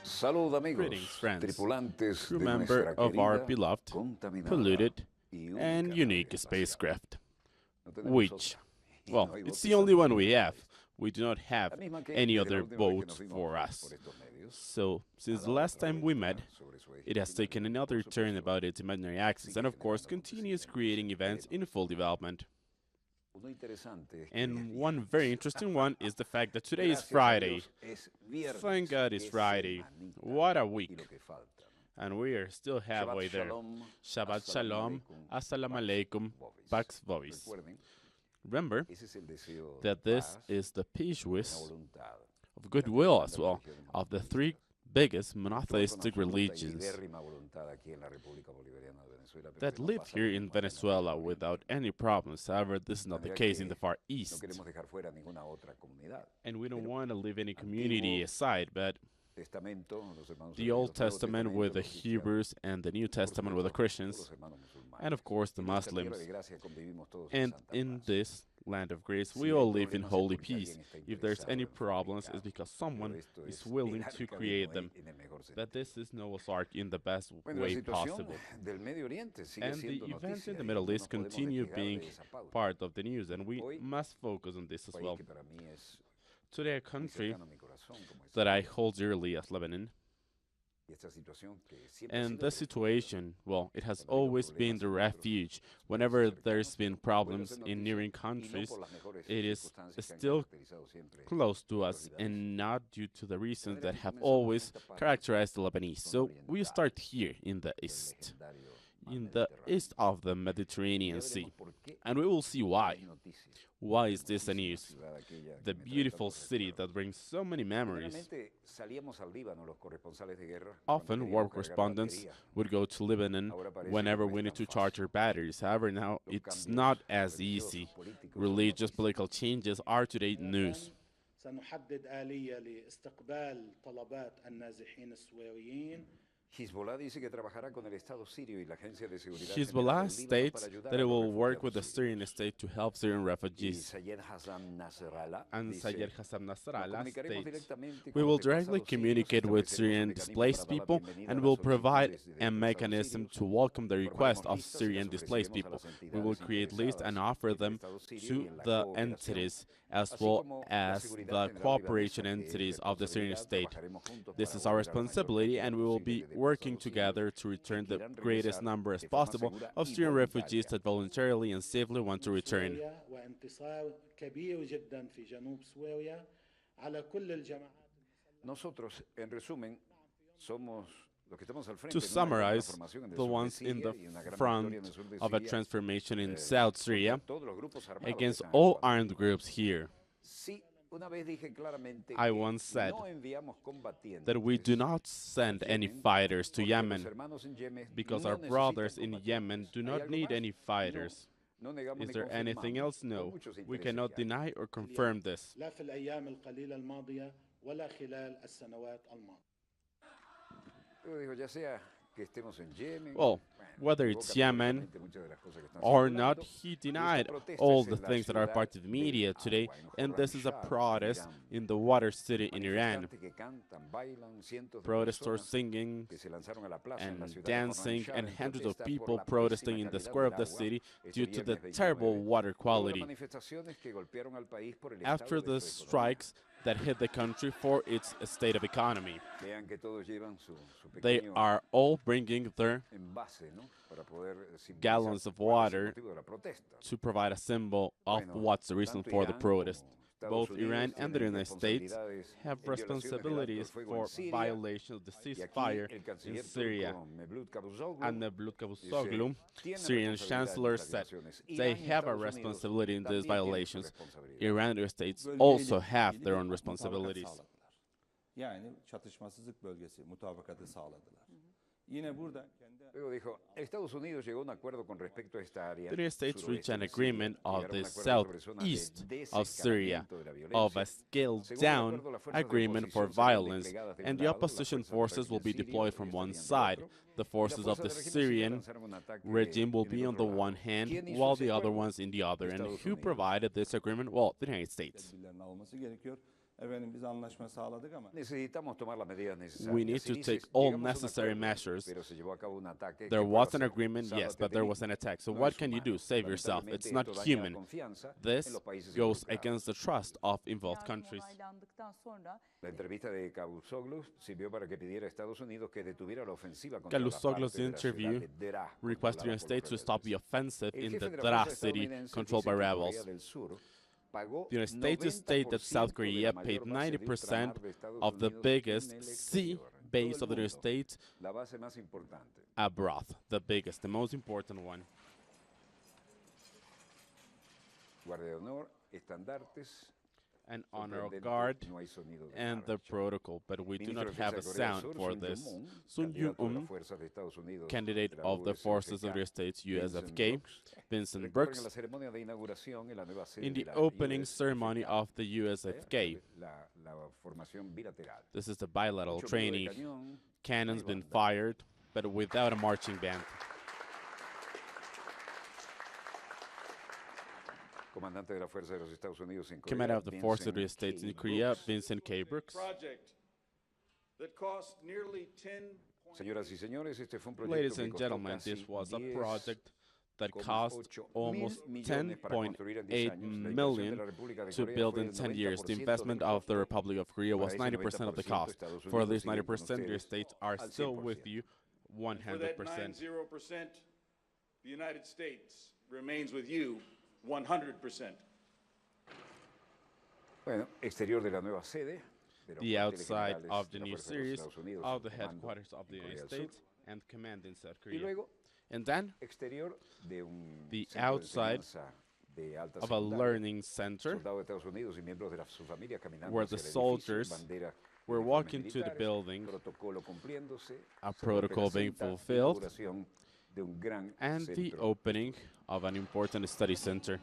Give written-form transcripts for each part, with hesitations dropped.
Salud Greetings, amigos, friends. tripulantes Crew de member nuestra of our querida, beloved, contaminada polluted, y única and nave unique espacial. spacecraft, No tenemos which, otra. Y well, no hay it's botes the only one we antivirales. have. We do not have La misma que any desde la other última vez que nos boats vimos for por us. estos medios, So, ha since the dado last otra time we met, vuelta sobre su eje it has taken imaginal y, another por turn supuesto, about its imaginary axis, and of course generando continues acontecimientos. creating events in full development. Uno interesante es que And es one viernes. very interesting one is the fact that today is Gracias a Friday. Dios, es viernes. Thank God it's Qué Friday. semanita What a y week. lo que falta, ¿no? And we are still halfway there. Shalom, Shabbat Shalom, Assalamu alaikum, Pax Pax Vovis. Recuerden, Remember ese es el deseo de that this paz, is the peace buena wish voluntad, of goodwill as well of the three biggest monotheistic religions that live here in Venezuela without any problems. However, this is not the case in the Far East. And we don't want to leave any community aside, but the Old Testament with the Hebrews and the New Testament with the Christians, and of course the Muslims. And in this land of grace, we all live in holy peace. If there's any problems, it's because someone is willing to create them. But this is Noah's Ark in the best way possible. And the events in the Middle East continue being part of the news, and we must focus on this as well. Today, a country that I hold dearly as Lebanon, and the situation, well, it has always been the refuge. Whenever there's been problems in neighboring countries, it is still close to us, and not due to the reasons that have always characterized the Lebanese. So we start here in the east of the Mediterranean Sea, and we will see why. Why is this a news? The beautiful city that brings so many memories. Often, war correspondents would go to Lebanon whenever we need to charge our batteries. However, now it's not as easy. Religious political changes are today news. Hezbollah states that it will work with the Syrian state to help Syrian refugees. And Sayed Hassan Nasrallah states, we will directly communicate with Syrian displaced people and will provide a mechanism to welcome the request of Syrian displaced people. We will create lists and offer them to the entities as well as the cooperation entities of the Syrian state. This is our responsibility, and we will be working together to return the greatest number as possible of Syrian refugees that voluntarily and safely want to return. To summarize, the ones in the front of a transformation in South Syria against all armed groups here. I once said that we do not send any fighters to Yemen because our brothers in Yemen do not need any fighters. Is there anything else? No. We cannot deny or confirm this. Well, whether it's Yemen or not, he denied all the things that are part of the media today, and this is a protest in the water city in Iran. Protesters singing and dancing, and hundreds of people protesting in the square of the city due to the terrible water quality. After the strikes that hit the country for its state of economy, they are all bringing their gallons of water to provide a symbol of what's the reason for the protest. Both Iran and the United States have responsibilities for violation of the ceasefire in Syria. And Mevlut Cavusoglu, Syrian chancellor, said they have a responsibility in these violations. Iran and the States also have their own responsibilities. Luego dijo, Estados Unidos llegó a un acuerdo con respecto a esta área. The United States reached suroeste an de Siria, agreement of llegaron a the un acuerdo sobre zonas de southeast of Syria desescalamiento de la of a violencia. scaled-down Según el acuerdo, las fuerzas de agreement for oposición serían violence, desplegadas de and un the lado, las opposition fuerzas del forces will régimen be sirio deployed from one estarían del side. otro, The y las forces of fuerzas the del régimen sirio Syrian lanzaron un ataque regime will en el be on the otro one lado. hand, ¿Quién hizo while ese the other acuerdo? one's in the other. And Estados who Unidos. provided this agreement? Well, the United States. Necesitamos tomar las medidas necesarias. We need Si to take dices, all llegamos a un necessary acuerdo, measures. pero se llevó a cabo un ataque, There ¿qué puedo was an hacer? agreement, yes, Sálvate a but ti there was mismo. an attack. So No what es can you do? humano. Save yourself. Lamentablemente, It's not esto daña la human. confianza en This los países goes involucrados. against the trust of involved countries. La entrevista de Cavusoglu sirvió para que pidiera a Estados Unidos que detuviera la ofensiva contra la parte Cavusoglu's de la ciudad interview de Deraa, requested the controlada United por States to los stop the rebeldes. offensive El in jefe the de la Daraa fuerza city estadounidense controlled dice by que rebels. Corea del Sur pagó The United States stated that South 90% Korea de la paid mayor base de 90% ultramar de Estados of the Unidos biggest en el sea exterior, en base todo of the el United mundo. States La base más importante. abroad. The biggest, the most important one. Guardia de honor, estandartes, An honor sorprendente, guard no hay sonido de and the marcha. protocol, but we do Ministro not de have Defensa a de Corea del sound Sur, for Sun this. Yun-moon, Sun candidato de las Yun-un, fuerzas de Estados Unidos candidate de la of the forces of the USFK, United States, Vincent USFK, Brooks, Vincent recuerdan en Brooks, la ceremonia de inauguración en la nueva sede in de the la opening USFK, ceremony of the USFK. la formación bilateral. This is the bilateral Mucho ruido de training. cañón, Cannons no hay been banda. fired, but without a marching band. Comandante de la Fuerza de los Estados Unidos en Corea, Commander of the Forces of the Vincent United States in K. Korea, Brooks. Vincent K. Brooks. Project that cost nearly 10. Señoras y señores, este fue un Ladies proyecto que and costó gentlemen, casi this was a 10,8 project that cost almost millones para construir en 10 10.8 años. La inversión de million la República de to Corea build fue in del 10 years. The 90% investment del of the costo. Republic of Korea was Para ese 90% of the 90%, cost. Estados For Unidos this sigue con 90%, the United ustedes States are al still 100%. with you For that 100%. 90%, the United States remains with you 100%. Bueno, exterior de la nueva sede. De los The cuarteles outside generales of de the la new Fuerza de los series Estados Unidos, of the el comando headquarters of the en Corea United del Sur. States and command in South Y Korea. luego, And then exterior de un the centro de outside enseñanza de alta of a secundaria. learning center Soldados de Estados Unidos y miembros de su familia caminando where hacia the el edificio, soldiers bandera, were uniformes walking to the militares, building, protocolo cumpliéndose, a se protocol being representa fulfilled, inauguración de un gran and the centro. opening of an important study center.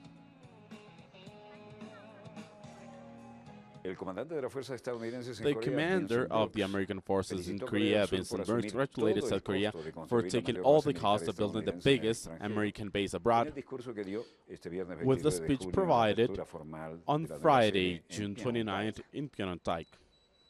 El comandante de las fuerzas estadounidenses en The Corea, commander Vincent of the Brooks, American forces in felicitó a Korea, del Sur Vincent por Brooks, asumir congratulated todo el South Korea costo de for construir la taking mayor all base the cost militar of building the estadounidense en el biggest extranjero. American base En abroad. el discurso que dio este viernes With the 29 de speech junio en la provided apertura formal on de la nueva Friday, sede en June Pyongyang, 29th in Pyeongtaek.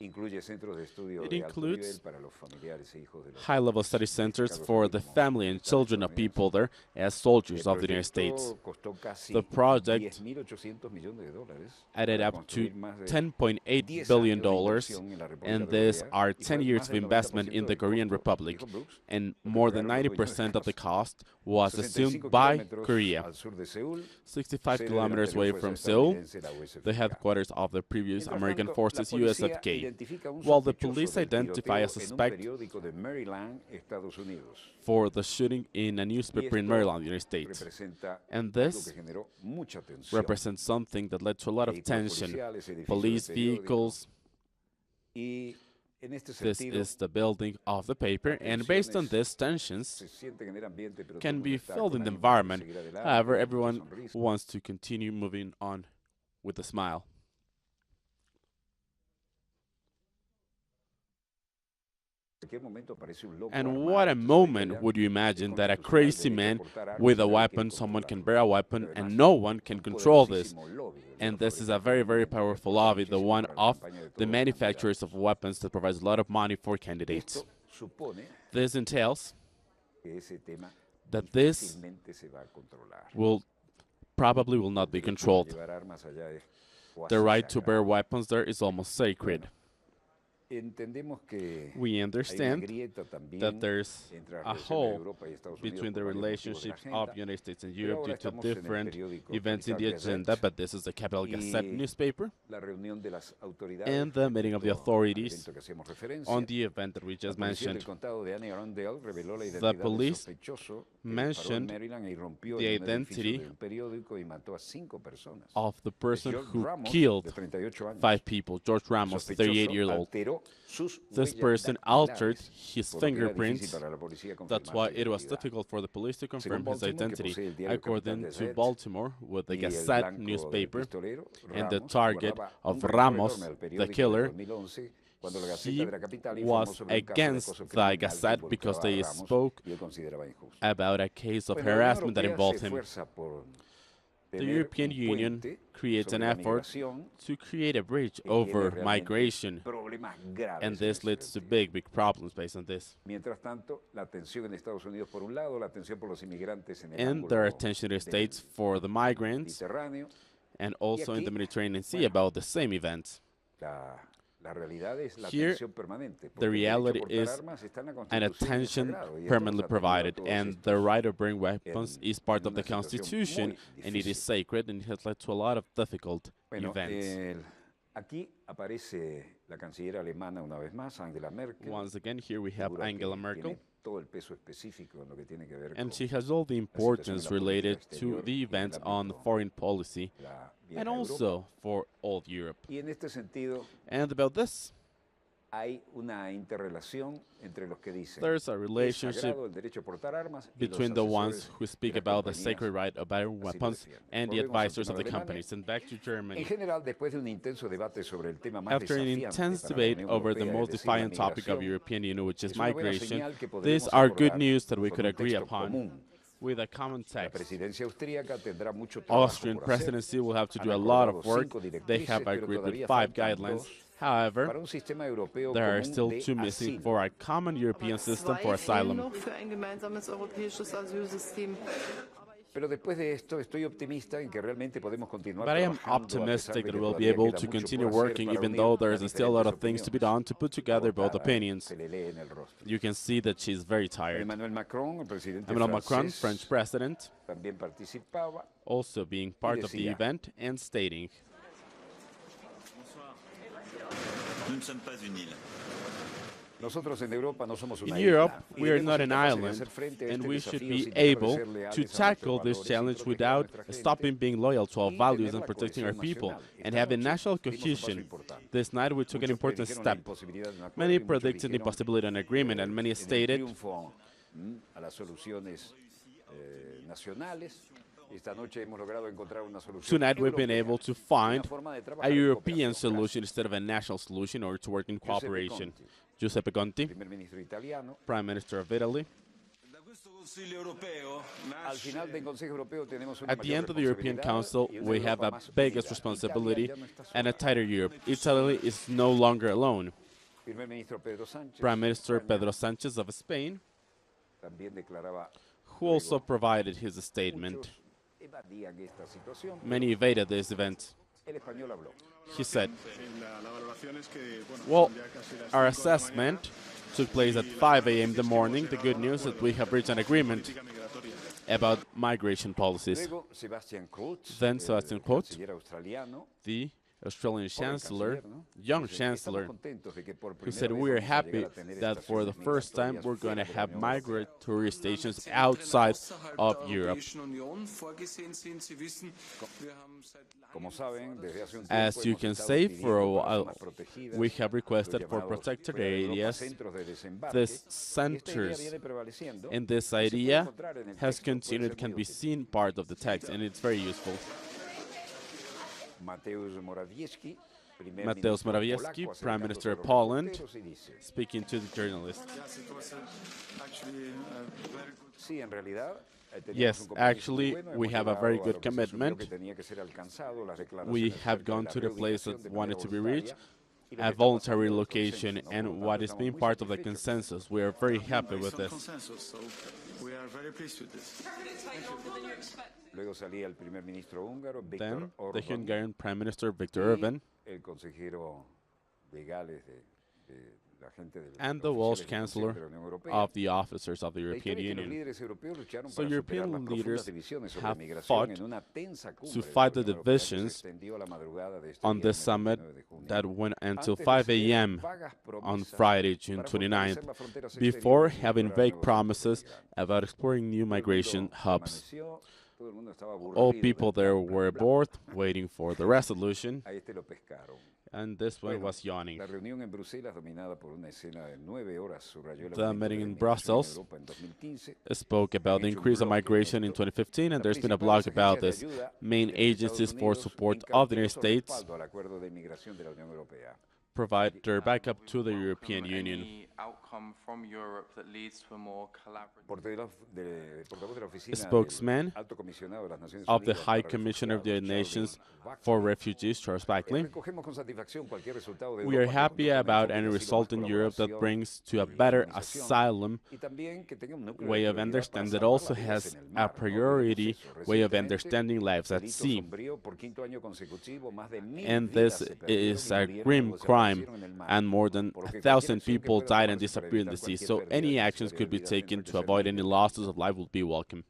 incluye centros de estudio It de alto includes nivel para los familiares e hijos de los high-level study centers destacados for allí the como family and militares children of estadounidenses. people there as soldiers of the United States. Costó casi The project 10.800 millones de dólares added para up to construir más de $10.8 10 billion, años de inversión en la República and de these Corea, are y 10 fue years más of del investment 90% in the del Korean costo, Republic, dijo Brooks, and lo more than pagaron los dueños de 90% of the casa. cost was 65 assumed by kilómetros Korea. al sur de Seúl, 65 sede de la kilometers anterior away fuerza from Seoul, estadounidense, la the USFK. headquarters of the previous Mientras American tanto, forces, la policía USFK. identifica un While the sospechoso police del identify a tiroteo en un suspect periódico de Maryland, Estados Unidos. for the shooting in a newspaper in esto Maryland, United States. Representa And algo this que generó mucha tensión. represents something that led to a lot of Vehículos tension. policiales, edificios Police de periódico. vehicles, Y en este this sentido, is the building of the paper, and based on these tensions, se sienten en el ambiente, pero todo can el be mundo está filled con in the ánimo de environment. seguir adelante, However, con mucha everyone sonrisa. wants to continue moving on with a smile. En cualquier momento aparece un loco And armado, what a entonces moment allá would you es imagine that a constitucional, crazy derecho a man portar armas, with a nadie quiere weapon, someone can controlarlo. bear a weapon, Pero and además, no one can un control this. poderosísimo lobby de And los this is a fabricantes very, de very armas que powerful aporta lobby, the muchísimo one para la of campaña de the todos los manufacturers candidatos. of weapons that provides a lot of money for candidates. Esto supone This entails que ese tema that this difícilmente se va a controlar. probably will not be El derecho a controlled. llevar armas allá es The cuasi right to bear sagrado. weapons there is almost sacred. Entendemos que We hay una understand grieta también that there's entre las a relaciones de hole Europa y Estados Unidos between the por varios motivos de la relationships agenda, of United States and pero Europe ahora due to estamos en el different periódico events in the Capital agenda, Gazette but this is the Capital Gazette y newspaper la reunión de las autoridades and the meeting of the respecto al authorities evento que hacíamos referencia. on the event that we La just policía del mentioned. condado de Anne Arundel reveló la The identidad del police sospechoso que disparó en mentioned Maryland e irrumpió the en un edificio identity de un periódico y mató a 5 personas. of the person George who Ramos, killed de 38 años. 5 people, George Ramos, Sospechoso 38-year-old. alteró This person altered his fingerprints. That's why it was difficult for the police to confirm his identity. According to Baltimore, with the Gazette newspaper, and the target of Ramos, the killer, he was against the Gazette because they spoke about a case of harassment that involved him. The European Union creates an effort to create a bridge over migration, and this leads to big problems based on this. And there are tensions in the States for the migrants, and also in the Mediterranean Sea about the same events. Here, the reality is an attention permanently provided, and the right of bearing weapons is part of the Constitution, and it is sacred, and it has led to a lot of difficult events. Once again, here we have Angela Merkel, and she has all the importance related to the events on foreign policy, and also for all of Europe. And about this, there's a relationship between the ones who speak about the sacred right of bearing weapons and the advisors of the companies. And back to Germany. After an intense debate over the most defiant topic of European Union, which is migration, these are good news that we could agree upon with a common text. Austrian presidency will have to do a lot of work. They have agreed with 5 guidelines. However, there are still 2 missing for a common European system for asylum. But I am optimistic that we'll be able to continue working, even though there is still a lot of things to be done to put together both opinions. You can see that she's very tired. Emmanuel Macron, French president, also being part of the event and stating, in Europe, we are not an island, and we should be able to tackle this challenge without stopping being loyal to our values and protecting our people, and having national cohesion. This night, we took an important step. Many predicted the possibility of an agreement, and many stated tonight we've been able to find a European solution instead of a national solution, or to work in cooperation. Giuseppe Conte, Prime Minister of Italy. At the end of the European Council, we have a biggest responsibility and a tighter Europe. Italy is no longer alone. Prime Minister Pedro Sánchez of Spain, who also provided his statement. Many evaded this event. He said, well, our assessment took place at 5 a.m. in the morning. The good news is that we have reached an agreement about migration policies. Then Sebastian Kurz, the Australian Chancellor, young Chancellor, who said, we are happy that for the first time we're going to have migratory stations outside of Europe. As you can say, for a while, we have requested for protected areas. These centers and this idea has continued, can be seen part of the text, and it's very useful. Mateusz Morawiecki, Prime Minister of Poland, speaking to the journalists. Yes, actually, we have a very good commitment. We have gone to the place that wanted to be reached, a voluntary relocation, and what is being part of the consensus. We are very happy with this. We are very pleased with this. Then, the Hungarian Prime Minister Viktor Orbán and the Welsh Chancellor of the officers of the European Union. So European leaders have fought to fight the divisions on this summit that went until 5 a.m. on Friday, June 29th, before having vague promises about exploring new migration hubs. All people there were bored, waiting for the resolution, And this one was yawning. La reunión en Bruselas, dominada por una escena de 9 horas, subrayó el The aumento meeting de la in inmigración en Brussels Europa en 2015. spoke about the increase of migration in 2015, and there's been a blog about this. Main agencies for support of the United States Al acuerdo de inmigración de la Unión Europea. provide their backup to the European Union. Outcome from Europe that leads to a more collaborative. Portavoz de la oficina Spokesman Alto Comisionado de las Naciones of the Unidas High para Commissioner of the United Refugiados, Nations Charles for Baxley, Refugees, Charles Baxley. recogemos con satisfacción cualquier resultado de We are Europa que happy conduzca a un about enfoque any de asilo result más in Europe that colaboración brings to a y better armonización, asylum y también que tenga un núcleo way de of prioridad para understanding that salvar also las vidas has en el a mar. No priority olvidemos eso. way of Recientemente, understanding lives at delito sea. sombrío, por quinto año consecutivo, más de 1000 And vidas this se perdieron is y a murieron grim o crime, desaparecieron en el mar. and more than Por lo que 1,000 cualquier acción que people pueda died and tomarse para disappeared in the evitar sea. cualquier So pérdida any innecesaria actions de could be vidas tiene taken que to ser avoid any bienvenida. losses of life would be welcome.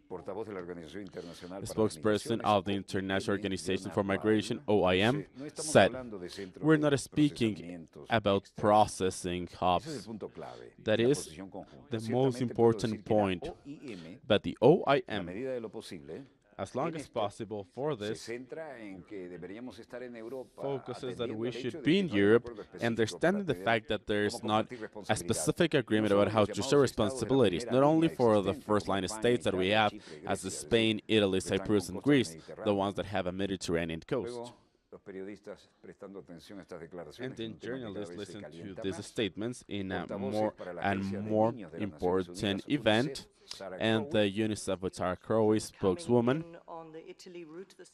Portavoz de la Organización Internacional The para las spokesperson Migraciones, of the International OIM, Organization Leonard for Migration, Wall, OIM, dice, no estamos said, hablando de centros we're de not speaking procesamientos about externos. processing Ese es el hubs. punto clave, That la is posición conjunta. the Ciertamente most puedo important decir que la point. OIM, But the la OIM, medida de lo posible, as long en as esto possible for se this, centra en que deberíamos estar en Europa focuses that atendiendo we el hecho should de be que in no hay un Europe, acuerdo específico understanding the para fact that cómo there's not compartir a responsabilidades. specific Y no agreement solo about los how to llamados share estados de la responsibilities, primera not only línea for the existentes first como line of España, states that we Italia, have, Chipre, as the Grecia, es decir, Spain, Italy, los que están Cyprus, con and costa del Greece, the Mediterráneo. ones that have a Mediterranean coast. Luego, los periodistas prestando atención a estas declaraciones, And que es then un tema que cada journalists vez se listen to calienta these más. statements in a Portavoces more para la and Agencia de more Niños de las Naciones important Unidas, event, UNICEF, Sarah and the Crowley. UNICEF with Tara Crowley, spokeswoman.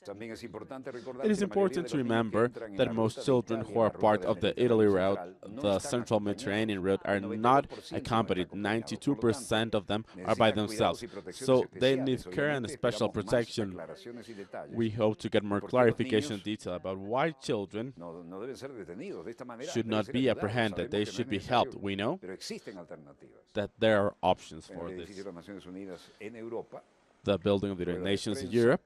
También es importante recordar It is que la mayoría important de to los niños que remember entran en that la most ruta de children Italia, who are la ruta part del of the Mediterráneo Italy route, Central, no the están Central acompañados. Mediterranean route, are El not 99% no están accompanied. acompañados. Por lo 92% tanto, of them are by necesitan themselves. cuidados y protecciones So they need especiales. care and Obviamente, special esperamos más protection. aclaraciones y detalles. We hope to get more Porque los clarification and niños detail about why children no deben ser detenidos. De esta manera should deben not ser be ayudados. apprehended. They Sabemos que no should es be necesario, helped. We know pero existen alternativas. that there are options En for el this. edificio de las Naciones Unidas en Europa, The building of the United rueda de Nations in prensa, Europe,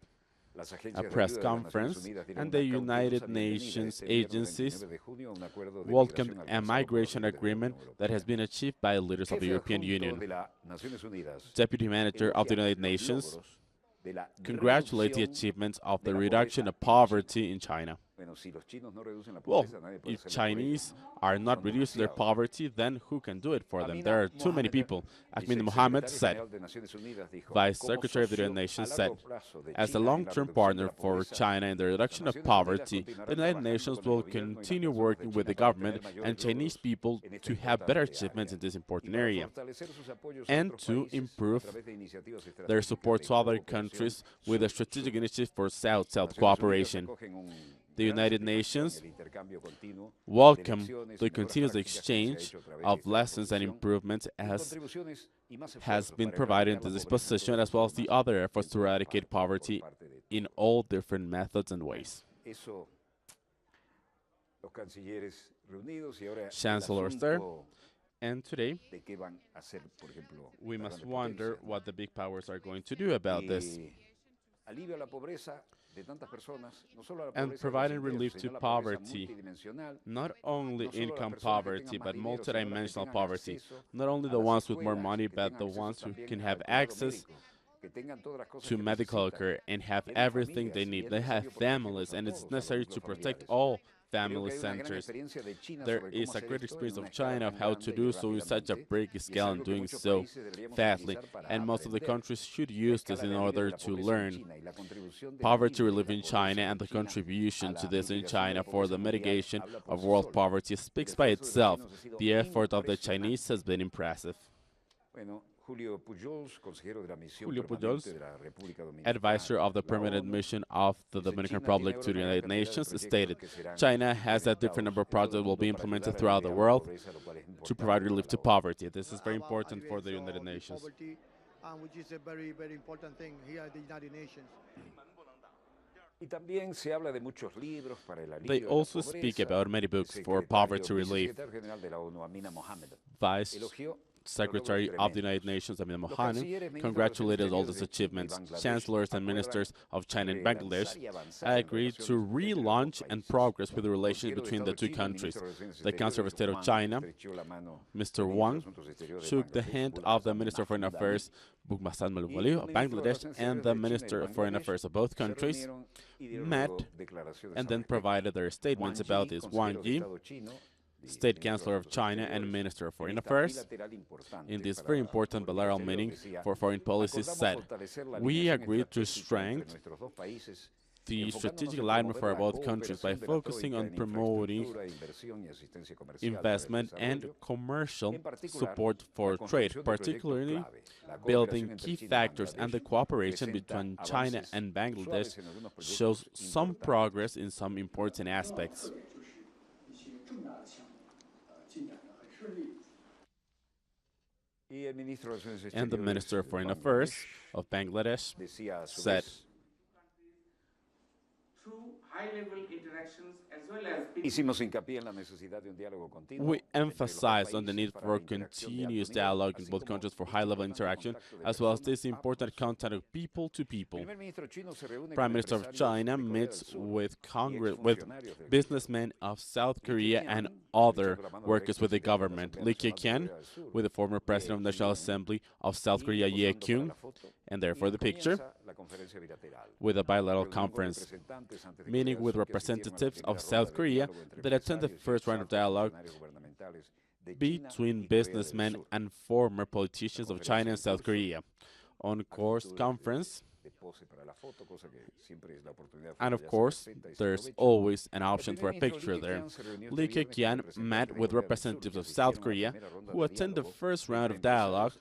las a agencias de press ayuda de las Naciones conference, Unidas dieron and una the United cautelosa bienvenida Nations este viernes agencies 29 de junio a un acuerdo de welcomed migración a alcanzado por los migration líderes de la agreement Unión that has Europea. been achieved by leaders of the Jefe European adjunto Union. de las Naciones Unidas Deputy Manager of the elogia United los Nations logros de la congratulate the reducción achievements of de the la reduction pobreza of en China. poverty in China. Bueno, si los chinos no reducen la Well, pobreza, nadie puede if hacerlo por ellos, Chinese ¿no? are not Son reducing their demasiados. poverty, then who can do it for them? Amina There are too many Mohammed, people. Ahmed vicesecretaria Mohammed said, general de Naciones Unidas, dijo, Vice "Como Secretary of the socio United Nations a said, largo plazo de as a China en la long-term reducción de partner la for pobreza, China in the reduction of las Naciones Unidas poverty, continuarán the United trabajando Nations con el will gobierno y las continue personas de working with the China para government obtener mayores and Chinese logros people en esta to have better importante achievements in área. this Y important para area fortalecer sus apoyos a and otros to países a improve través de iniciativas their estratégicas support de to other cooperación countries with a strategic sur-sur. initiative for South-South Naciones Unidas cooperation. acogen un The gran United satisfacción Nations el intercambio continuo de welcome lecciones the y mejoras continuous prácticas que se ha exchange hecho a través de of esta lessons and exposición improvements y as contribuciones y más has esfuerzos been para provided erradicar into la this pobreza en position, todas as sus well as the formas other efforts en to todas eradicate partes por poverty parte de in todos. all different methods and ways. Eso, los cancilleres reunidos y ahora el Chancellors there. asunto And today, de qué van a hacer, por ejemplo, we las must grandes wonder potencias, ¿no? what the big powers are going to do about this. Alivio a la pobreza de tantantas personas, no solo a la And pobreza de los providing ingresos, relief sino to la pobreza poverty, multidimensional, not only no solo las income personas que poverty, tengan más but dinero, sino las que multidimensional tengan poverty. acceso Not only a the las ones with more escuelas, money, que but tengan the acceso ones who también can al have cuidado access médico, que tengan todas las cosas to que medical necesitan. care and have Tienen everything they familias, y need. es They have necesario protegerlos families, a and it's todos, a los necessary to núcleos protect familiares. all Creo family que hay una gran centers. experiencia de China There sobre cómo is a hacer great esto en experience una of escala China of tan how to grande y do so in such a rápidamente, big y es scale and algo que doing muchos so países deberíamos fastly. utilizar para And most of the aprender. countries should La use this escala in de alivio de order la to pobreza en learn China y la contribución del poverty alivio de relief la in pobreza China en and the China contribution a to la this in mitigación de China la for the pobreza mundial mitigation habla por of sí world solo. poverty El speaks by esfuerzo de los itself. chinos ha sido The effort of the impresionante. Chinese has been impressive. Bueno, Julio Pujols, consejero de la misión Julio permanente Pujols, de la República Dominicana, advisor of the la permanent ONU, mission of the dice, Dominican China tiene Republic ahora to the una gran United cantidad de Nations, proyectos stated que serán China has a different implementados number of en todo projects el that will be mundo para implemented ayudar a throughout the aliviar la world pobreza, lo cual es to importante provide para relief la to ONU. poverty. This is very important for the alleviation United of the Nations. poverty, which is a very, very important thing here at the United Nations. Y también se habla de muchos libros para el alivio They de la also speak pobreza. about many El books for secretario, poverty relief. vicesecretario general de la ONU, Amina Mohammed, Vice elogió Secretary of the United Nations, Amina Mohanty, congratulated all these achievements. Chancellors and ministers of China and Bangladesh agreed to relaunch and progress with the relations between the two countries. The Council of State of China, Mr. Wang, shook the hand of the Minister of Foreign Affairs, Bukmasan Malwali of Bangladesh, and the Minister of Foreign Affairs of both countries met and then provided their statements about this. Wang Yi, State Chancellor of China and Minister of Foreign Affairs, in this very important bilateral meeting for foreign policy, said, "We agreed to strengthen the strategic alignment for both countries by focusing on promoting investment and commercial support for trade, particularly building key factors, and the cooperation between China and Bangladesh shows some progress in some important aspects." And the Minister of Foreign Affairs of Bangladesh said, "We emphasize on the need for continuous dialogue in both countries for high-level interaction, as well as this important contact of people to people." Prime Minister of China meets with businessmen of South Korea and other workers with the government. Lee Kye-kyen with the former President of the National Assembly of South Korea, Ye Kyung, and therefore the picture, with a bilateral conference, meeting with representatives of South Korea that attended the first round of dialogue between businessmen and former politicians of China and South Korea. On course conference, and of course, there's always an option for a picture there. Lee Kye-kyen met with representatives of South Korea who attended the first round of dialogue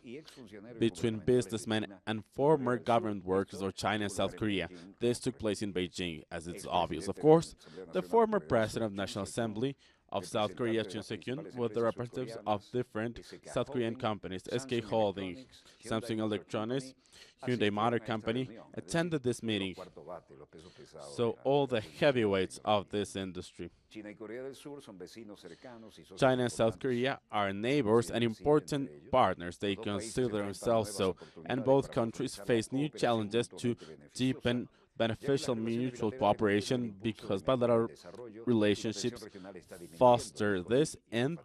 between businessmen and former government workers of China and South Korea. This took place in Beijing, as it's obvious, of course. The former president of the National Assembly of South Korea, Chun Se-kyun, with the representatives of different South Korean companies, SK Holdings, Samsung Electronics, Hyundai Motor Company, attended this meeting. So all the heavyweights of this industry. China and South Korea are neighbors and important partners. They consider themselves so, and both countries face new challenges to deepen beneficial mutual cooperation because bilateral relationships foster this, and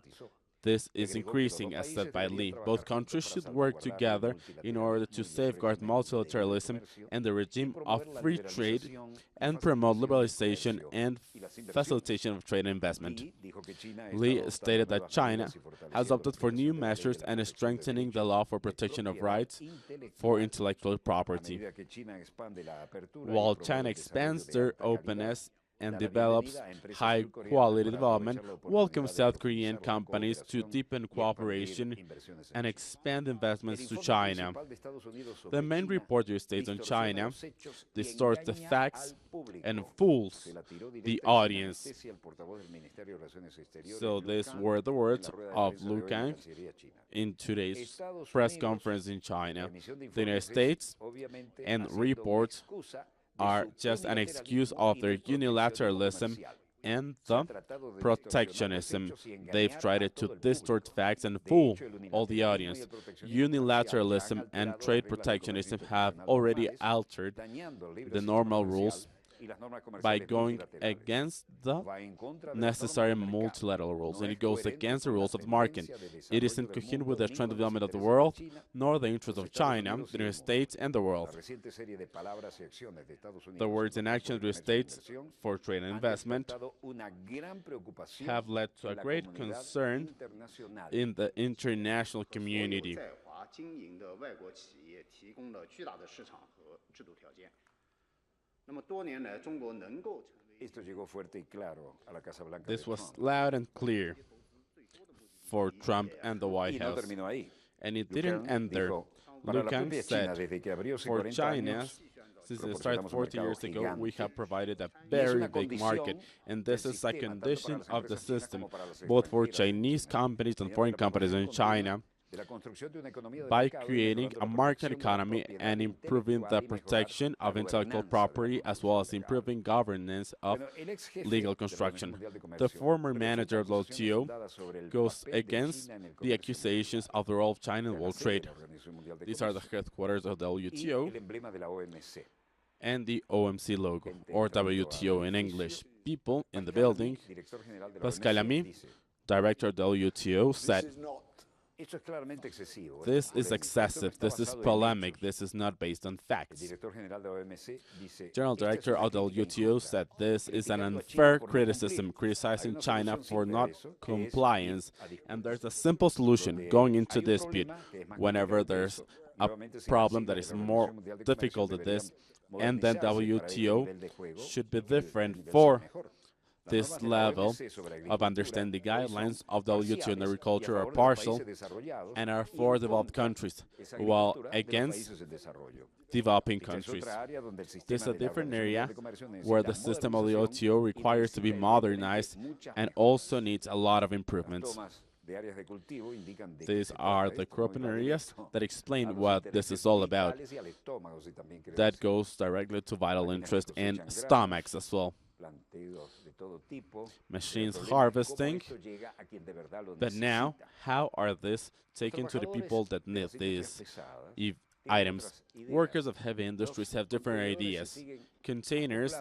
this is increasing, as said by Lee. Both countries should work together in order to safeguard multilateralism and the regime of free trade and promote liberalization and facilitation of trade and investment. Lee stated that China has opted for new measures and is strengthening the law for protection of rights for intellectual property. While China expands their openness and develops high-quality development, welcomes South Korean companies to deepen cooperation and expand investments to China. The main report states on China distorts the facts and fools the audience. So these were the words of Lu Kang in today's press conference in China. The United States and reports are just an excuse of their unilateralism and the protectionism. They've tried to distort facts and fool all the audience. Unilateralism and trade protectionism have already altered the normal rules by going against the necessary multilateral rules, and it goes against the rules of the market. It isn't coherent with the trend of development of the world, nor the interests of China, the United States, and the world. The words and actions of the States for trade and investment have led to a great concern in the international community. This was loud and clear for Trump and the White House, and it didn't end there. Lu Kang said, for China, since it started 40 years ago, we have provided a very big market, and this is a condition of the system, both for Chinese companies and foreign companies in China. by creating a market economy and improving the protection of intellectual property, as well as improving governance of legal construction. The former manager of the WTO goes against the accusations of the role of China in world trade. These are the headquarters of the WTO and the OMC logo, or WTO in English. People in the building, Pascal Lamy, director of the WTO, said, "This is excessive, this is polemic, this is not based on facts." General Director of the WTO said this is an unfair criticism, criticizing China for not compliance, and there's a simple solution going into dispute. Whenever there's a problem that is more difficult than this, and then WTO should be different for this level of understanding. The guidelines of WTO in agriculture are partial and are for developed countries, while against developing countries. This is a different area where the system of the WTO requires to be modernized and also needs a lot of improvements. These are the cropping areas that explain what this is all about. That goes directly to vital interest and stomachs as well. Machines harvesting, but now how are these taken to the people that need these items? Workers of heavy industries have different ideas. Containers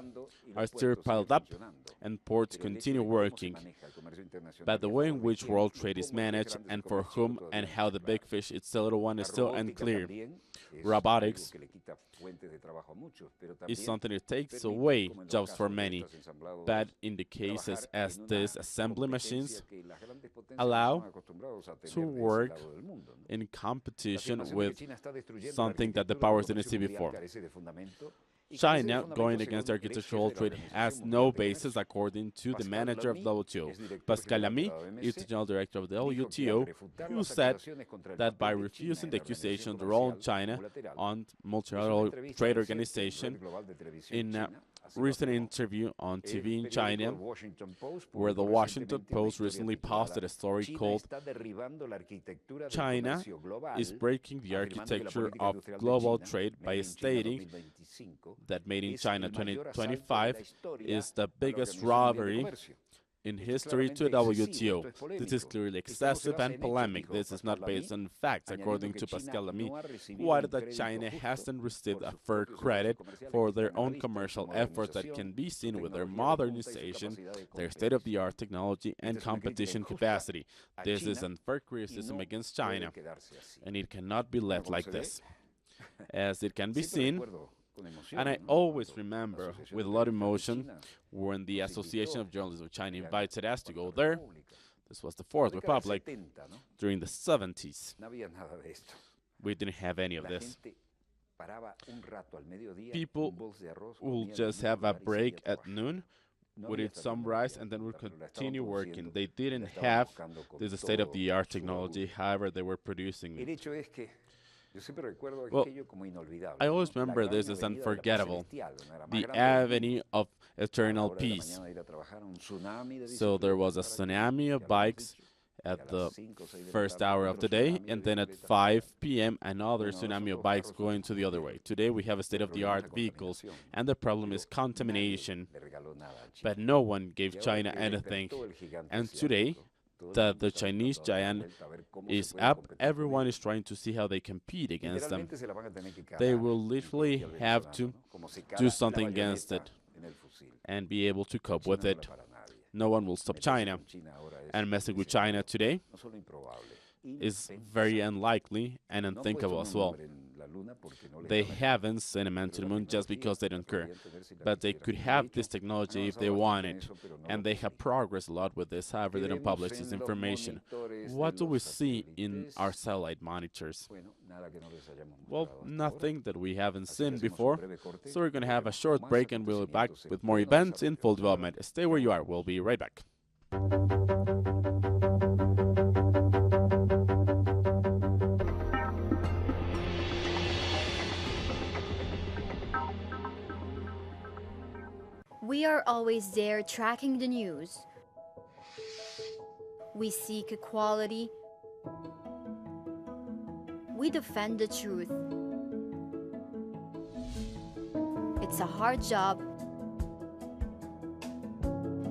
are still piled up and ports continue working, but the way in which world trade is managed and for whom and how the big fish eats the little one is still unclear. Robotics is something that takes away jobs for many, but in the cases as these assembly machines allow to work in competition with something that the powers didn't see before. China, going against architectural trade, has no basis, according to the manager of the WTO. Pascal Lamy is the general director of the WTO, who said that by refusing the accusation of the role of China on multilateral trade organization in a recent interview on TV in China, where the Washington Post recently posted a story called "China is breaking the architecture of global trade" by stating that Made in China 2025 is the biggest robbery in history to WTO. This is clearly excessive and polemic. This is not based on facts, according to Pascal Lamy, who added that China hasn't received a fair credit for their own commercial efforts that can be seen with their modernization, their state-of-the-art technology, and competition capacity. This is unfair criticism against China, and it cannot be left like this. As it can be seen, and I always remember with a lot of emotion when the Association of Journalists of China invited us to go there. This was the Fourth Republic during the 70s. We didn't have any of this. People will just have a break at noon, would eat some rice, and then would continue working. They didn't have this state-of-the-art technology, however they were producing it. Well, I always remember this as unforgettable, the avenue of eternal peace. So there was a tsunami of bikes at the first hour of the day, and then at 5 p.m. another tsunami of bikes going to the other way. Today we have a state-of-the-art vehicles, and the problem is contamination. But no one gave China anything, and today that the Chinese giant is up, everyone is trying to see how they compete against them. They will literally have to do something against it and be able to cope with it. No one will stop China. And messing with China today is very unlikely and unthinkable as well. They haven't sent a man to the moon just because they don't care. But they could have this technology if they want it. And they have progressed a lot with this, however they don't publish this information. What do we see in our satellite monitors? Well, nothing that we haven't seen before. So we're going to have a short break and we'll be back with more events in full development. Stay where you are. We'll be right back. We are always there tracking the news. We seek equality we defend the truth. It's a hard job,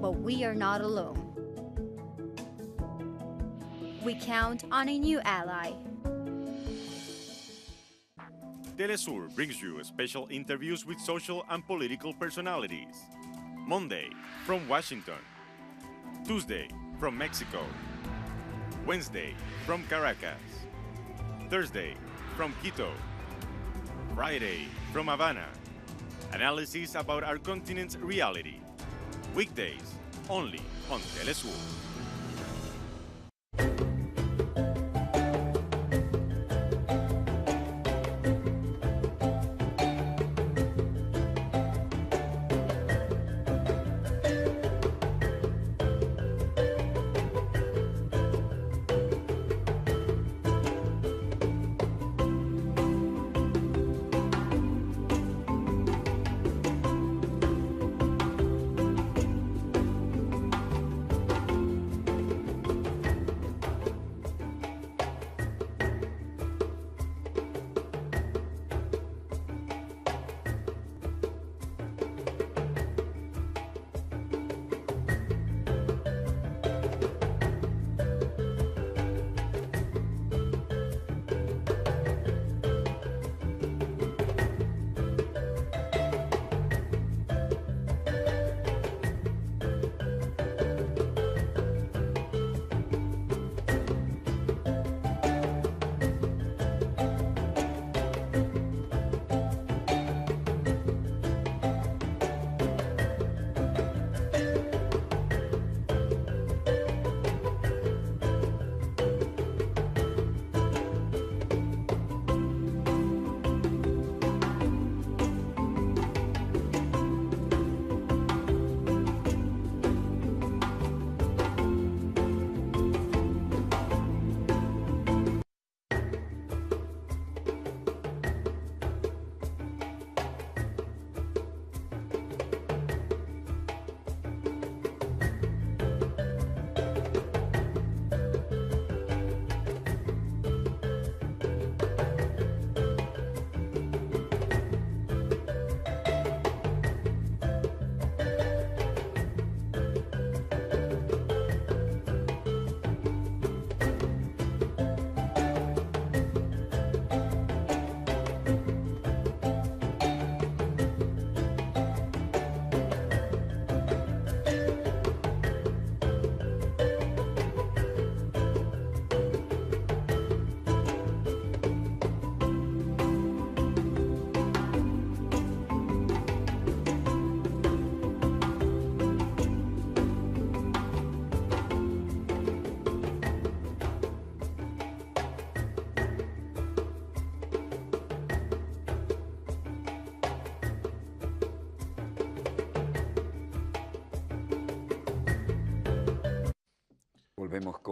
but we are not alone. We count on a new ally. Telesur brings you special interviews with social and political personalities. Monday, from Washington. Tuesday, from Mexico. Wednesday, from Caracas. Thursday, from Quito. Friday, from Havana. Analysis about our continent's reality. Weekdays, only on Telesur.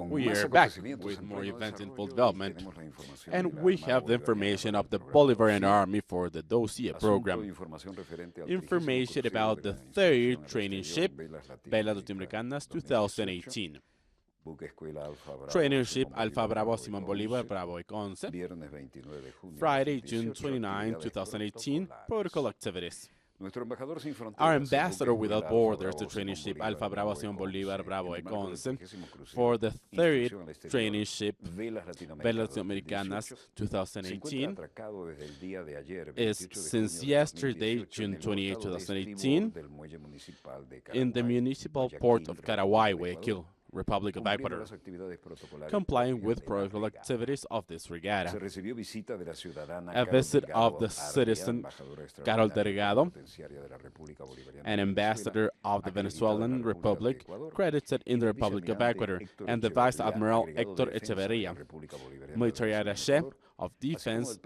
We are back with more events in full development, and we have the information of the Bolivarian Army for the Dossier program. Information about the third training ship, Velas Latinoamericanas 2018. Training ship Alfa Bravo Simón Bolívar Bravo Econce. Friday, June 29, 2018. Protocol activities. Our ambassador without borders, the training ship Alfa Bravo Simón Bolívar Bravo Econce, for the third training ship Velas Latinoamericanas 2018, is since yesterday, June 28, 2018, in the municipal port of Caraguay, Guayaquil, Republic of Ecuador, complying with protocol activities of this regatta. A visit of the citizen Carol Delgado, an ambassador of the Venezuelan Republic, credited in the Republic of Ecuador, and the Vice Admiral Héctor Echeverría, military attaché of Defense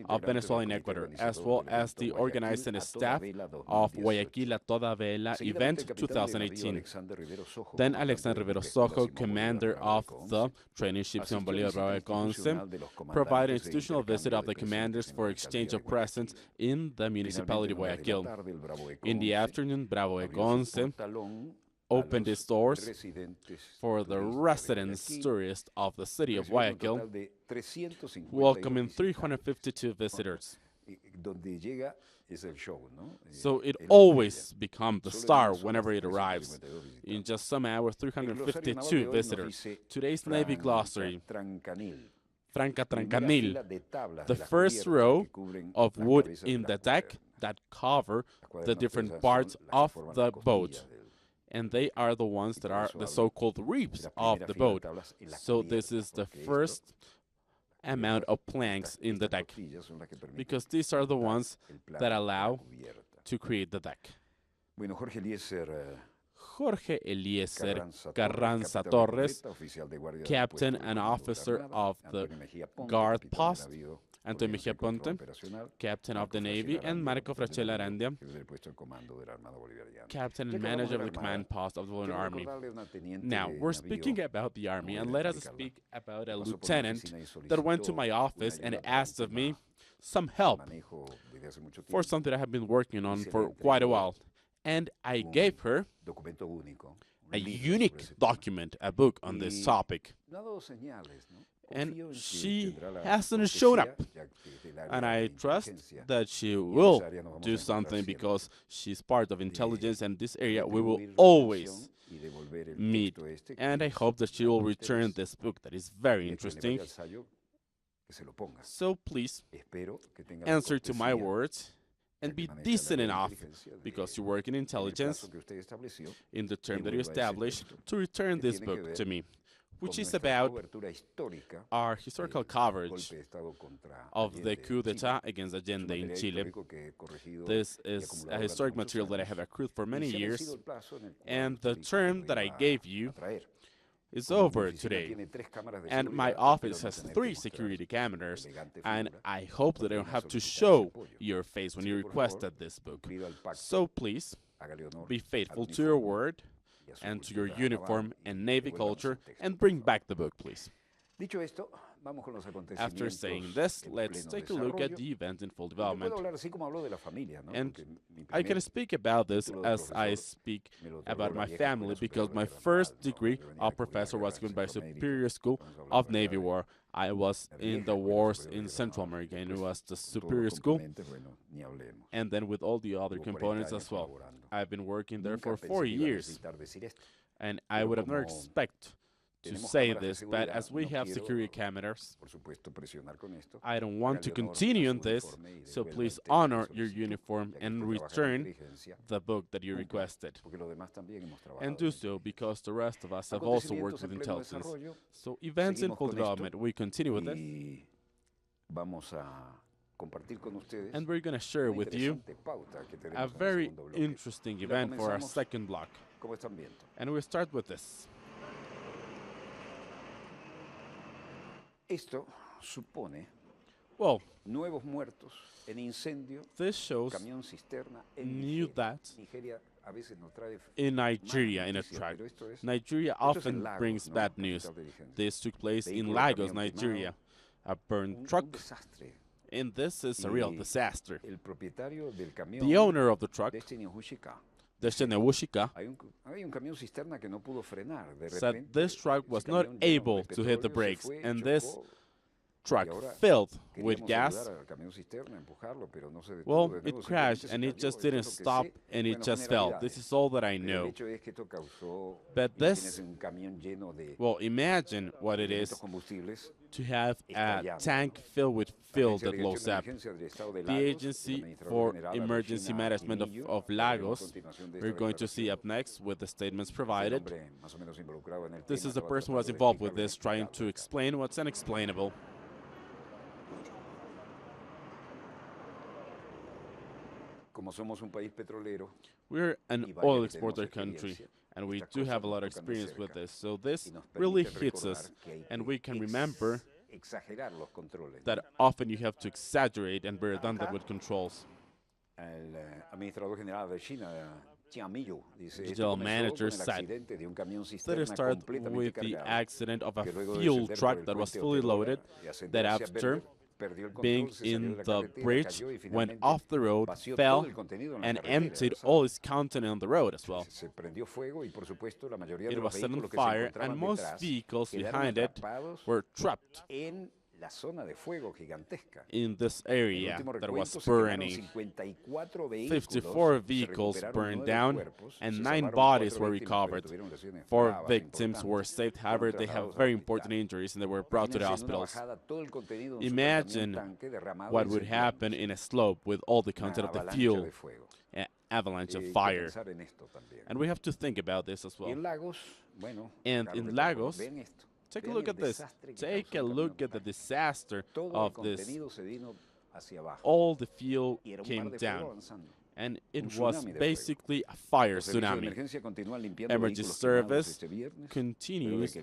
of Venezuela in Ecuador, as well as the organizing staff of Guayaquil a Toda Vela event 2018. Then Alexander Rivero Sojo, commander of the training ship Simón Bolívar Bravo Econce, provided an institutional visit of the commanders for exchange of presents in the municipality of Guayaquil. In the afternoon, Bravo Econce opened its doors for the residents tourists of the city of Guayaquil, welcoming 352 visitors. So it always becomes the star whenever it arrives. In just some hours, 352 visitors. Today's Navy glossary. Franca Trancanil, the first row of wood in the deck that cover the different parts of the boat. And they are the ones that are the so-called reefs of the boat. So this is the first amount of planks in the deck, because these are the ones that allow to create the deck. Jorge Eliezer Carranza Torres, captain and officer of the guard post, Antonio Mejía Ponte, captain of the Navy, and Marco Frachel Arandia, captain and manager of the command post of the Bolivian Army. Now, we're speaking about the Army, and let us speak about a lieutenant that went to my office and asked of me some help for something I have been working on for quite a while. And I gave her a unique document, a book on this topic. And she hasn't shown up. And I trust that she will do something, because she's part of intelligence, and this area we will always meet. And I hope that she will return this book that is very interesting. So please answer to my words and be decent enough, because you work in intelligence, in the term that you established, to return this book to me, which is about our historical coverage of the coup d'etat against Allende in Chile. This is a historic material that I have accrued for many years, and the term that I gave you is over today, and my office has 3 security cameras, and I hope that I don't have to show your face when you requested this book. So please, be faithful to your word and to your uniform and Navy culture, and bring back the book, please. After saying this, let's take a look at the events in full development. And I can speak about this as I speak about my family, because my first degree of professor was given by Superior School of Navy War. I was in the wars in Central America, and it was the Superior School, and then with all the other components as well. I've been working there for 4 years, and I would have never expected to say this, but as we have security cameras, I don't want to continue on this, so please honor your uniform and return the book that you requested. And do so, because the rest of us have also worked with intelligence. So events in full development, we continue with this. And we're going to share with you a very interesting event for our second block. And we'll start with this. Well, this shows new deaths in Nigeria in a truck. Nigeria often brings bad news. This took place in Lagos, Nigeria. A burned truck, and this is a real disaster. The owner of the truck, Destiny Wushika, said this truck was not able to hit the brakes, and this truck filled with gas. Well, it crashed, and it just didn't stop, and it just fell. This is all that I know. But this, well, imagine what it is to have a tank filled with fuel that blows up. The Agency for Emergency Management of Lagos, we're going to see up next with the statements provided. This is the person who was involved with this, trying to explain what's unexplainable. We're an oil exporter country, and we do have a lot of experience with this, so this really hits us, and we can remember that often you have to exaggerate and be redundant with controls. The general manager said that it started with the accident of a fuel truck that was fully loaded, that after being in the bridge, went off the road, fell, and emptied all its content on the road as well. It was set on fire, and most vehicles behind it were trapped in this area that was burning. 54 vehicles burned down, and 9 bodies were recovered. 4 victims were saved, however, they have very important injuries and they were brought to the hospitals. Imagine what would happen in a slope with all the content of the fuel, an avalanche of fire. And we have to think about this as well. And in Lagos, take a look at this. Take a look at the disaster of this. All the fuel came down, and it was basically a fire tsunami. Emergency service continues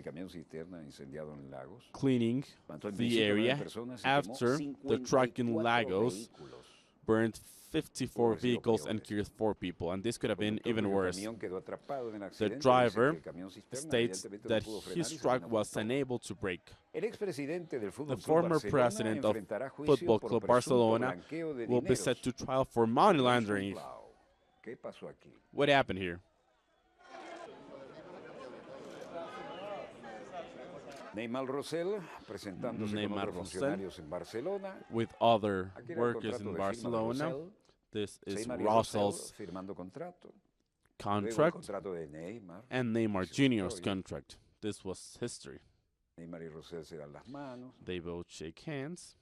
cleaning the area after the truck in Lagos burned 54 vehicles and killed 4 people, and this could have been even worse. The driver states that his truck was unable to brake. The former president of Football Club Barcelona will be set to trial for money laundering. What happened here? Neymar Rosell with other workers in Barcelona. This is Rosell's contract and Neymar Jr.'s contract. This was history. They both shake hands.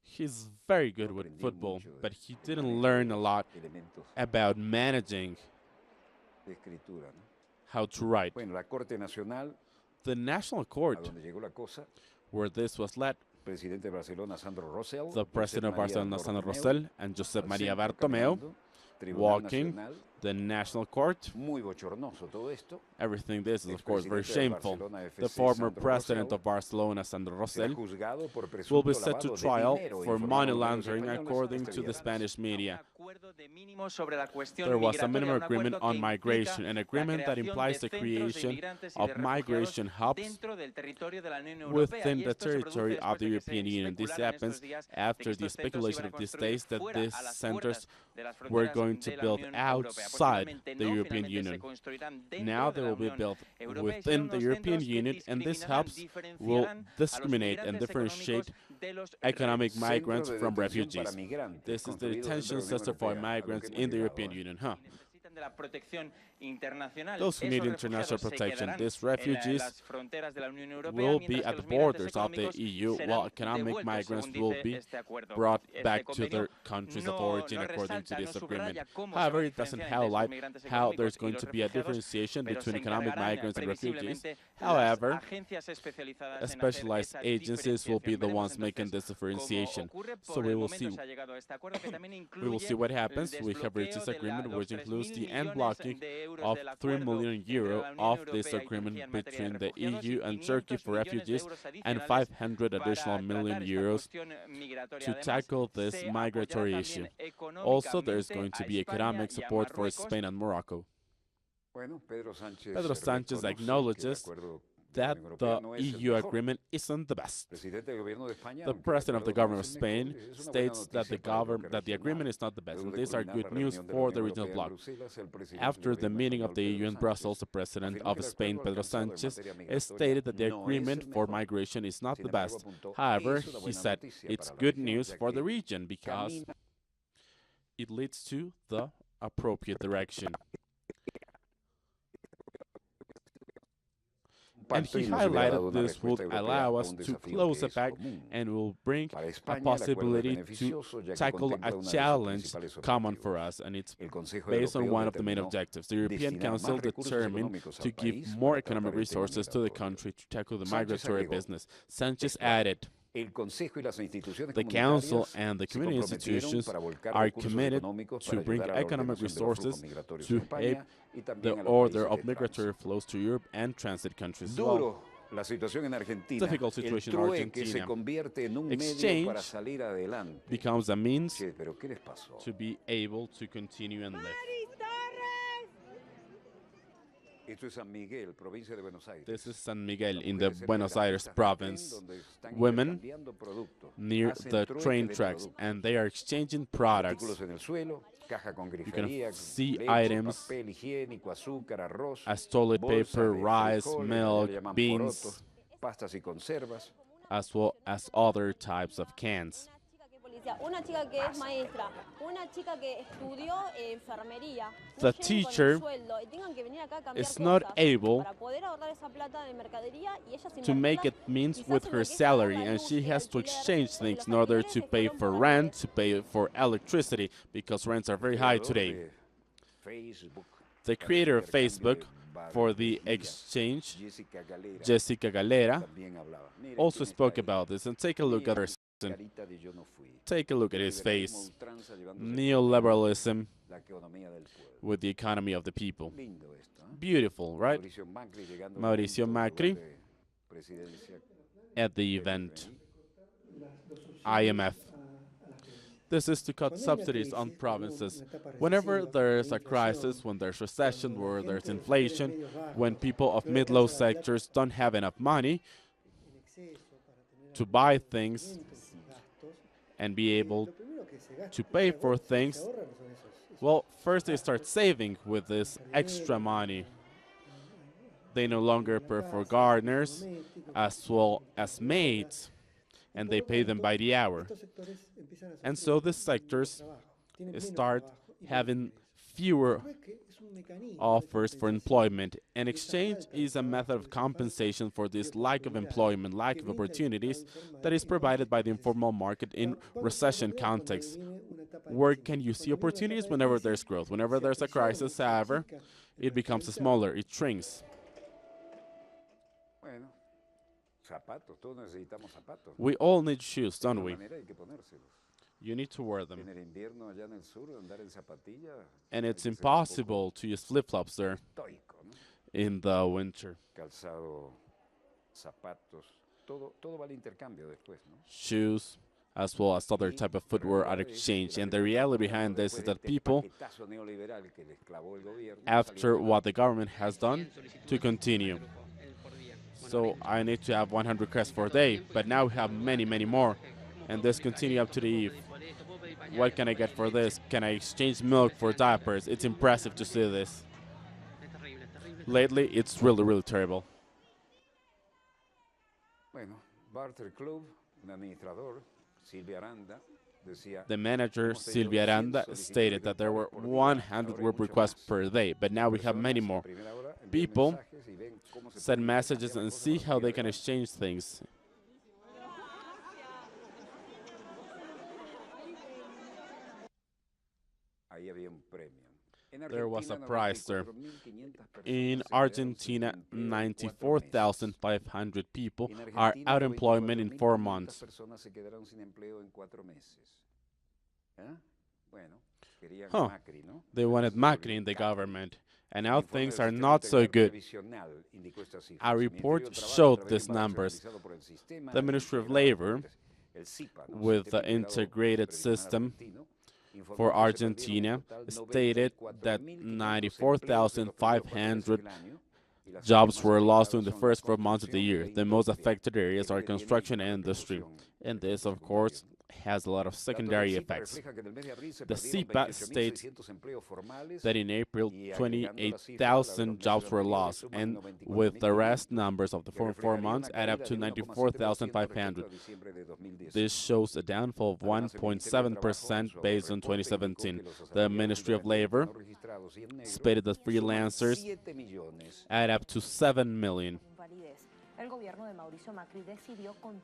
He's very good with football, but he didn't learn a lot about managing how to write. The National Court, where this was led, the president of Barcelona, Sandro Rosell, and Josep Maria Bartomeu, walking the National Court. Everything this is, of course, very shameful. The former president of Barcelona, Sandro Rosell, will be set to trial for money laundering, according to the Spanish media. There was a minimum agreement on migration, an agreement that implies the creation of migration hubs within the territory of the European Union. This happens after the speculation of these days that these centers were going to build outside the European Union. Now they will be built within the European Union, and these hubs will discriminate and differentiate economic migrants from refugees. This is the detention center for migrants in the European Union, Those who need international protection, these refugees will be at the borders of the EU, while economic migrants will be brought back to their countries of origin according to this agreement. However, it doesn't highlight how there's going to be a differentiation between economic migrants and refugees. However, specialized agencies will be the ones making this differentiation. So we will see. We will see what happens. We have reached this agreement, which includes the end blocking of €3 million of this agreement between the EU and Turkey for refugees, and 500 additional million euros to tackle this migratory issue. Also, there is going to be economic support for Spain and Morocco. Pedro Sanchez acknowledges that the EU agreement isn't the best. The president of the government of Spain states that the agreement is not the best. These are good news for the regional bloc. After the meeting of the EU in Brussels, the president of Spain, Pedro Sanchez, stated that the agreement for migration is not the best. However, he said it's good news for the region because it leads to the appropriate direction. And he highlighted this would allow us to close the pact and will bring a possibility to tackle a challenge common for us, and it's based on one of the main objectives. The European Council determined to give more economic resources to the country to tackle the migratory business. Sanchez added, the Council and the community institutions are committed to bring economic resources to help the order of migratory flows to Europe and transit countries as well. Difficult situation in Argentina. Exchange becomes a means to be able to continue and live. This is San Miguel in the Buenos Aires province. Women near the train tracks, and they are exchanging products. You can see items as toilet paper, rice, milk, beans, as well as other types of cans. The teacher is not able to make it means with her salary, and she has to exchange things in order to pay for rent, to pay for electricity, because rents are very high today. The creator of Facebook for the exchange, Jessica Galera, also spoke about this, and take a look at her. Take a look at his face. Neoliberalism with the economy of the people. Beautiful, right? Mauricio Macri at the event. IMF. This is to cut subsidies on provinces. Whenever there's a crisis, when there's recession, where there's inflation, when people of mid-low sectors don't have enough money to buy things and be able to pay for things, well, first they start saving with this extra money. They no longer pay for gardeners as well as maids, and they pay them by the hour. And so these sectors start having fewer offers for employment, and exchange is a method of compensation for this lack of employment, lack of opportunities that is provided by the informal market in recession context. Where can you see opportunities? Whenever there's growth. Whenever there's a crisis, however, it becomes smaller, it shrinks. We all need shoes, don't we? You need to wear them. And it's impossible to use flip-flops there in the winter. Shoes, as well as other type of footwear are exchanged. And the reality behind this is that people, after what the government has done, to continue. So I need to have 100 requests for a day, but now we have many, many more. And this continue up to the eve. What can I get for this? Can I exchange milk for diapers? It's impressive to see this. Lately, it's really, really terrible. The manager, Silvia Aranda, stated that there were 100 web requests per day, but now we have many more. People send messages and see how they can exchange things. There was a prize there. In Argentina, 94,500 people are out of employment in 4 months. Huh. They wanted Macri in the government, and now things are not so good. A report showed these numbers. The Ministry of Labor, with the integrated system for Argentina, stated that 94,500 jobs were lost in the first 4 months of the year. The most affected areas are construction and industry. And this, of course, has a lot of secondary effects. The CIPA states that in April, 28,000 jobs were lost, and with the rest numbers of the 4 months add up to 94,500. This shows a downfall of 1.7% based on 2017. The Ministry of Labor stated that freelancers add up to 7 million.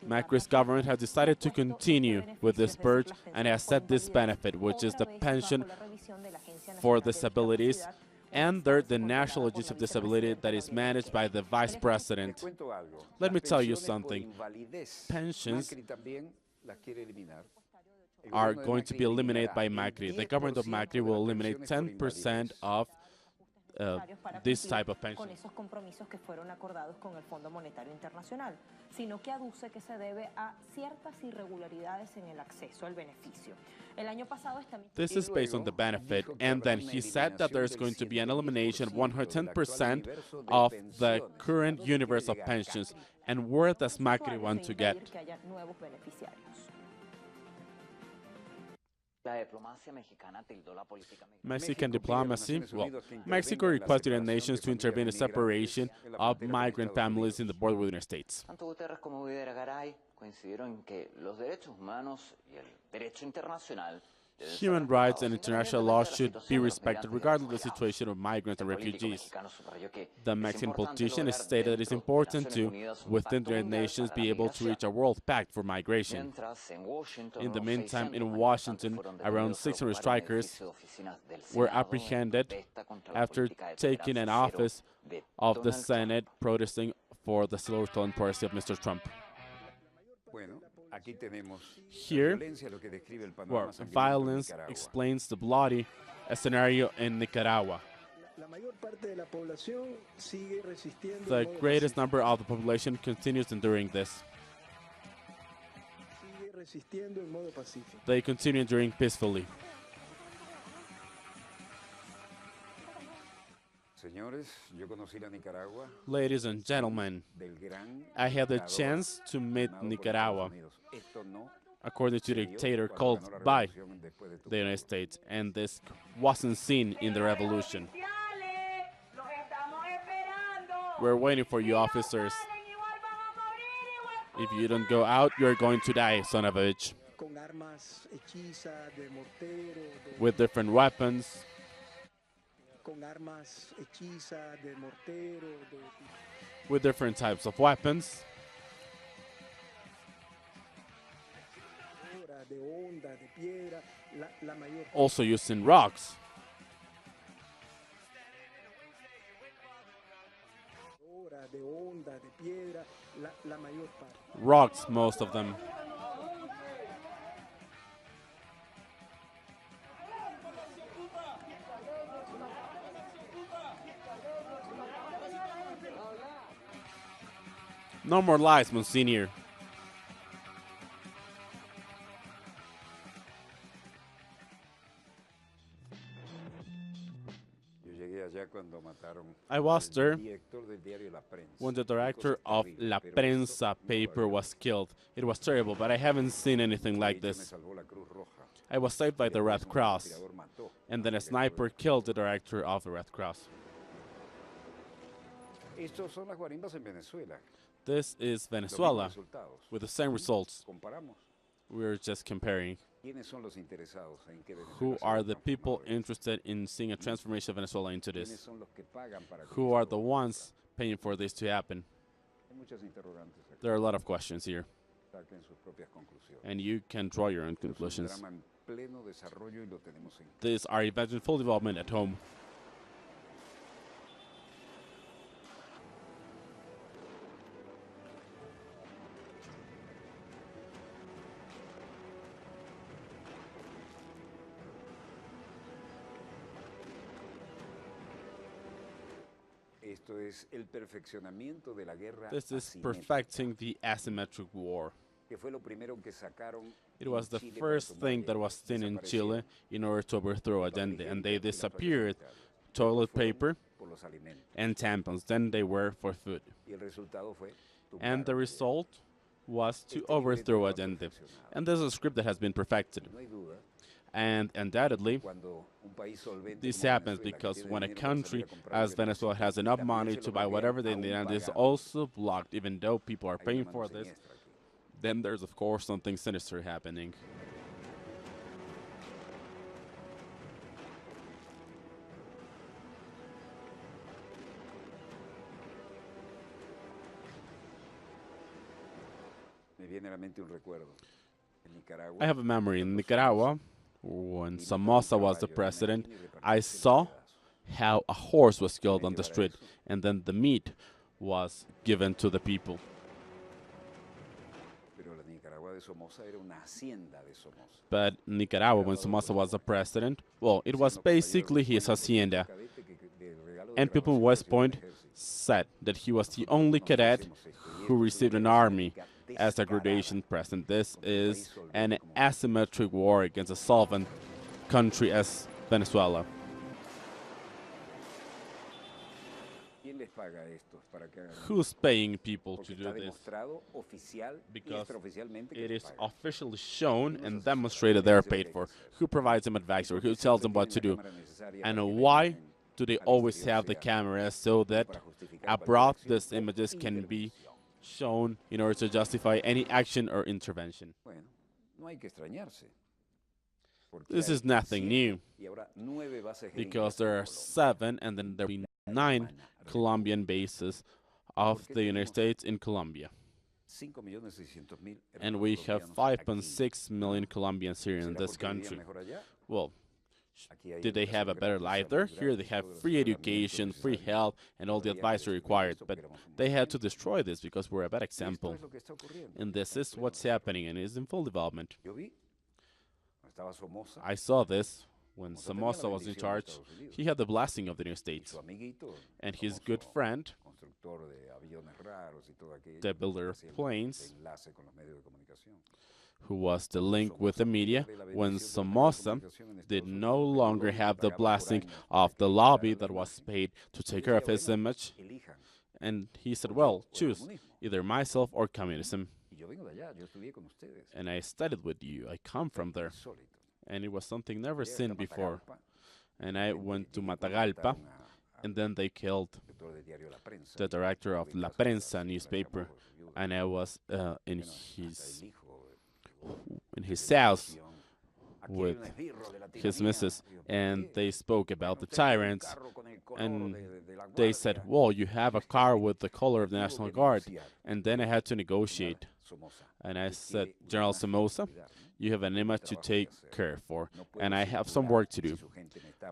Macri's government has decided to continue with this purge and has set this benefit, which is the pension for disabilities under the National Agency of Disability that is managed by the Vice President. Let me tell you something. Pensions are going to be eliminated by Macri. The government of Macri will eliminate 10% of this type of pension. Con esos compromisos que fueron acordados con el Fondo Monetario Internacional, sino que aduce que se debe a ciertas irregularidades en el acceso al beneficio. El año pasado This is based on the benefit, and then he said that there's going to be an elimination of 110% of the current universe of pensions, and where does Macri want to get? Mexican diplomacy, well, Mexico requested the nations to intervene in the separation of migrant families in the border with the United States. Tanto Guterres como Videgaray coincidieron en que los derechos humanos y el derecho internacional Human rights and international law should be respected regardless of the situation of migrants and refugees. The Mexican politician has stated that it's important to, within the United Nations, be able to reach a world pact for migration. In the meantime, in Washington, around 600 strikers were apprehended after taking an office of the Senate protesting for the civil policy of Mr. Trump. Here, where violence explains the bloody scenario in Nicaragua. The greatest number of the population continues enduring this. They continue enduring peacefully. Ladies and gentlemen, I had the chance to meet Nicaragua, according to the dictator called by the United States, and this wasn't seen in the revolution. We're waiting for you, officers. If you don't go out, you're going to die, son of a bitch. With different weapons. With different types of weapons. Also using rocks. Rocks, most of them. No more lies, Monsignor. I was there when the director of La Prensa paper was killed. It was terrible, but I haven't seen anything like this. I was saved by the Red Cross, and then a sniper killed the director of the Red Cross. This is Venezuela, with the same results. We're just comparing. Who are the people interested in seeing a transformation of Venezuela into this? Who are the ones paying for this to happen? There are a lot of questions here. And you can draw your own conclusions. These are events in full development at home. This is perfecting the asymmetric war. It was the first thing that was seen in Chile in order to overthrow Allende, and they disappeared toilet paper and tampons. Then they were for food. And the result was to overthrow Allende. And there's a script that has been perfected. And undoubtedly, this happens because when a country as Venezuela has enough money to buy whatever they need and is also blocked, even though people are paying for this, then there's of course something sinister happening. I have a memory in Nicaragua. When Somoza was the president, I saw how a horse was killed on the street, and then the meat was given to the people. But Nicaragua, when Somoza was the president, well, it was basically his hacienda. And people in West Point said that he was the only cadet who received an army as a graduation present. This is an asymmetric war against a solvent country as Venezuela. Who's paying people to do this? Because it is officially shown and demonstrated they're paid for. Who provides them advisory? Who tells them what to do? And why do they always have the cameras so that abroad these images can be shown in order to justify any action or intervention? This is nothing new, because there are 7 and then there will be 9 Colombian bases of the United States in Colombia. And we have 5.6 million Colombians here in this country. Well, did they have a better life there? Here they have free education, free health, and all the advice required. But they had to destroy this because we're a bad example. And this is what's happening, and is in full development. I saw this when Somoza was in charge. He had the blessing of the United States. And his good friend, the builder of planes, who was the link with the media, when Somoza did no longer have the blessing of the lobby that was paid to take care of his image. And he said, well, choose either myself or communism. And I studied with you. I come from there. And it was something never seen before. And I went to Matagalpa, and then they killed the director of La Prensa newspaper. And I was in his house with his missus, and they spoke about the tyrants. And they said, well, you have a car with the color of the National Guard. And then I had to negotiate. And I said, General Somoza, you have an image to take care for, and I have some work to do.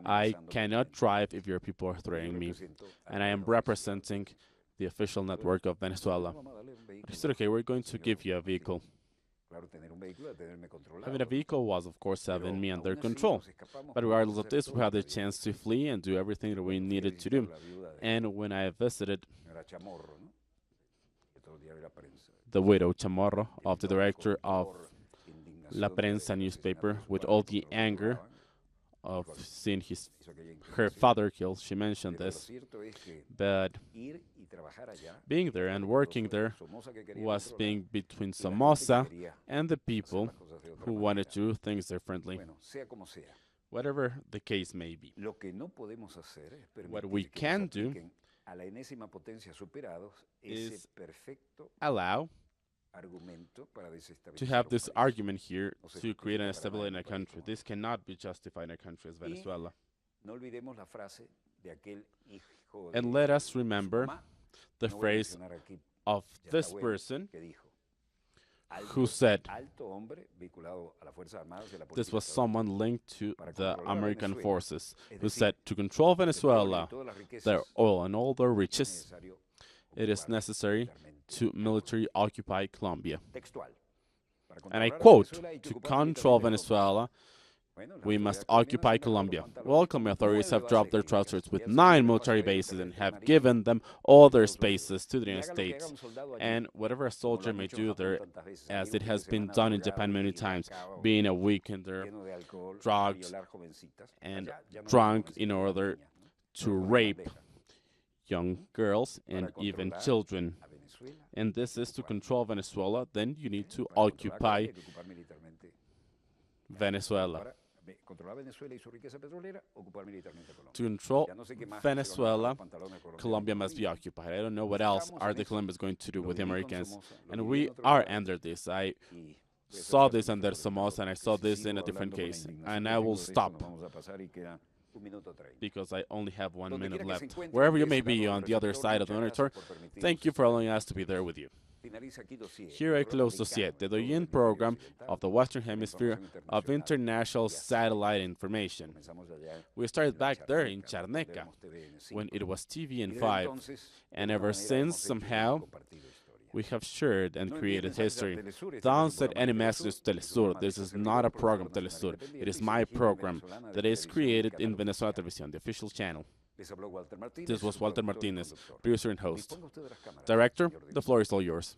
I cannot drive if your people are threatening me, and I am representing the official network of Venezuela. He said, okay, we're going to give you a vehicle. Having a vehicle was, of course, having me under control. But regardless of this, we had the chance to flee and do everything that we needed to do. And when I visited the widow Chamorro of the director of La Prensa newspaper, with all the anger of seeing her father killed, she mentioned this. But being there and working there was being between Somoza and the people who wanted to do things differently. Whatever the case may be. What we can do is allow to have this argument here to create an instability in a country. This cannot be justified in a country as Venezuela. And let us remember the phrase of this person who said, this was someone linked to the American forces, who said, to control Venezuela, their oil and all their riches, it is necessary to military occupy Colombia. And I quote, to control Venezuela, we must occupy Colombia. Well, Colombian authorities have dropped their trousers with 9 military bases and have given them all their spaces to the United States. And whatever a soldier may do there, as it has been done in Japan many times, being a weekender, drugs, and drunk in order to rape young girls and even children. And this is to control Venezuela, then you need to occupy Venezuela. To control Venezuela, Colombia must be occupied. I don't know what else are the Colombians going to do with the Americans. And we are under this. I saw this under Somoza, and I saw this in a different case. And I will stop, because I only have 1 minute left. Wherever you may be on the other side of the monitor, thank you for allowing us to be there with you. Here I close Dossier, the Doyen program of the Western Hemisphere of international satellite information. We started back there in Charneca, when it was TVN5, and ever since, somehow, we have shared and created history. Don't send any messages to Telesur. This is not a program, Telesur. It is my program that is created in Venezuela Televisión, the official channel. This was Walter Martinez, producer and host. Director, the floor is all yours.